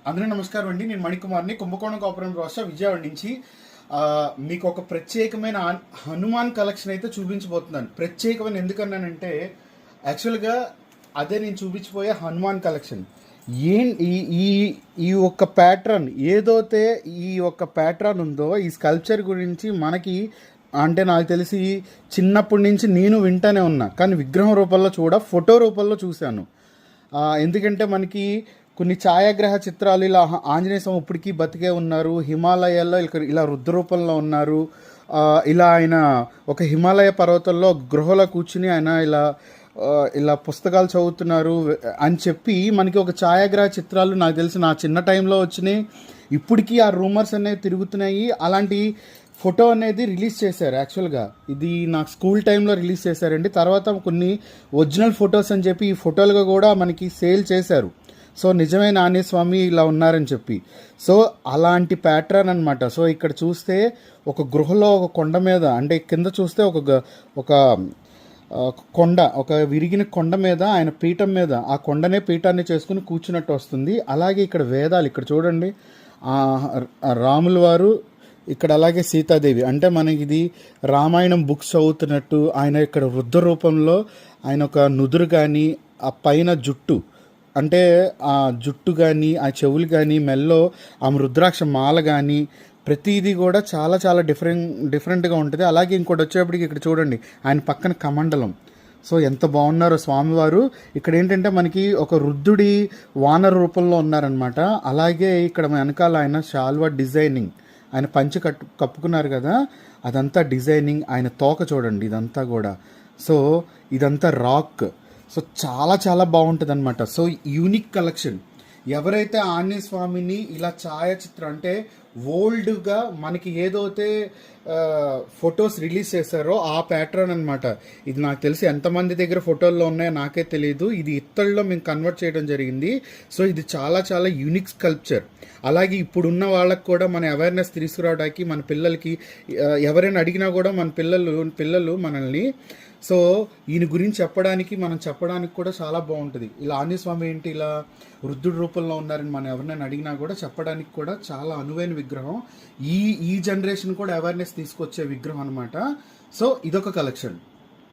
అందరూ నమస్కారం అండి. నేను మణికుమార్ని, కుంభకోణం కోపురం రాష్ట్ర విజయవాడ నుంచి. మీకు ఒక ప్రత్యేకమైన హనుమాన్ కలెక్షన్ అయితే చూపించబోతున్నాను. ప్రత్యేకమైన ఎందుకన్నానంటే యాక్చువల్గా అదే నేను చూపించిపోయే హనుమాన్ కలెక్షన్. ఈ ఈ ఈ ఒక్క ప్యాట్రన్ ఏదైతే ఈ ఒక్క ప్యాట్రన్ ఉందో, ఈ స్కల్ప్చర్ గురించి మనకి అంటే నాకు తెలిసి చిన్నప్పటి నుంచి నేను వింటానే ఉన్నా, కానీ విగ్రహం రూపంలో ఫోటో రూపంలో చూశాను. ఎందుకంటే మనకి కొన్ని ఛాయాగ్రహ చిత్రాలు ఇలా ఆంజనేయ స్వామి ఇప్పటికీ బతికే ఉన్నారు, హిమాలయాల్లో ఇలా రుద్ర రూపంలో ఉన్నారు, ఇలా ఆయన ఒక హిమాలయ పర్వతంలో గృహలో కూర్చుని ఆయన ఇలా పుస్తకాలు చదువుతున్నారు అని చెప్పి మనకి ఒక ఛాయాగ్రహ చిత్రాలు నాకు తెలిసి నా చిన్న టైంలో వచ్చినాయి. ఇప్పటికీ ఆ రూమర్స్ అనేవి తిరుగుతున్నాయి. అలాంటి ఫోటో అనేది రిలీజ్ చేశారు. యాక్చువల్గా ఇది నాకు స్కూల్ టైంలో రిలీజ్ చేశారండి. తర్వాత కొన్ని ఒరిజినల్ ఫొటోస్ అని చెప్పి ఈ ఫోటోలుగా కూడా మనకి సేల్ చేశారు. సో నిజమైన ఆంజనేయ స్వామి ఇలా ఉన్నారని చెప్పి. సో అలాంటి ప్యాటర్న్ అనమాట. సో ఇక్కడ చూస్తే ఒక గృహలో ఒక కొండ మీద, అంటే కింద చూస్తే ఒక కొండ, ఒక విరిగిన కొండ మీద ఆయన పీఠం మీద, ఆ కొండనే పీఠాన్ని చేసుకుని కూర్చున్నట్టు వస్తుంది. అలాగే ఇక్కడ వేదాలు, ఇక్కడ చూడండి రాముల వారు, ఇక్కడ అలాగే సీతాదేవి, అంటే మనకి ఇది రామాయణం బుక్స్ చదువుతున్నట్టు. ఆయన ఇక్కడ వృద్ధ రూపంలో ఆయన ఒక నుదురు కానీ, ఆ పైన జుట్టు, అంటే ఆ జుట్టు కానీ, ఆ చెవులు కానీ, మెల్లో ఆ రుద్రాక్ష మాల కానీ, ప్రతిదీ కూడా చాలా చాలా డిఫరెంట్గా ఉంటుంది. అలాగే ఇంకోటి వచ్చేప్పటికి ఇక్కడ చూడండి ఆయన పక్కన కమండలం. సో ఎంత బాగున్నారో స్వామివారు. ఇక్కడ ఏంటంటే మనకి ఒక వృద్ధుడి వానర రూపంలో ఉన్నారనమాట. అలాగే ఇక్కడ వెనకాల ఆయన శాల్వా డిజైనింగ్, ఆయన పంచె కప్పుకున్నారు కదా, అదంతా డిజైనింగ్. ఆయన తోక చూడండి, ఇదంతా కూడా. సో ఇదంతా రాక్. సో చాలా చాలా బాగుంటుంది అనమాట. So unique collection. ఎవరైతే ఆంజనేయ స్వామిని ఇలా ఛాయాచిత్రం, అంటే ఓల్డ్గా మనకి ఏదైతే ఫొటోస్ రిలీజ్ చేశారో ఆ ప్యాటర్న్ అనమాట. ఇది నాకు తెలిసి ఎంతమంది దగ్గర ఫోటోల్లో ఉన్నాయో నాకే తెలియదు. ఇది ఇత్తడిలో మేము కన్వర్ట్ చేయడం జరిగింది. సో ఇది చాలా చాలా యూనిక్ స్కల్ప్చర్. అలాగే ఇప్పుడున్న వాళ్ళకి కూడా మన అవేర్నెస్ తీసుకురావడానికి, మన పిల్లలకి ఎవరైనా అడిగినా కూడా మన పిల్లలు మనల్ని, సో ఈయన గురించి చెప్పడానికి కూడా చాలా బాగుంటుంది. ఇలా ఆంజనేయ స్వామి ఏంటి ఇలా వృద్ధుడి రూపంలో ఉన్నారని మనం ఎవరినైనా అడిగినా కూడా చెప్పడానికి కూడా చాలా అనువైన విగ్రహం. ఈ జనరేషన్ కూడా అవేర్నెస్ తీసుకొచ్చే విగ్రహం అనమాట. సో ఇదొక కలెక్షన్.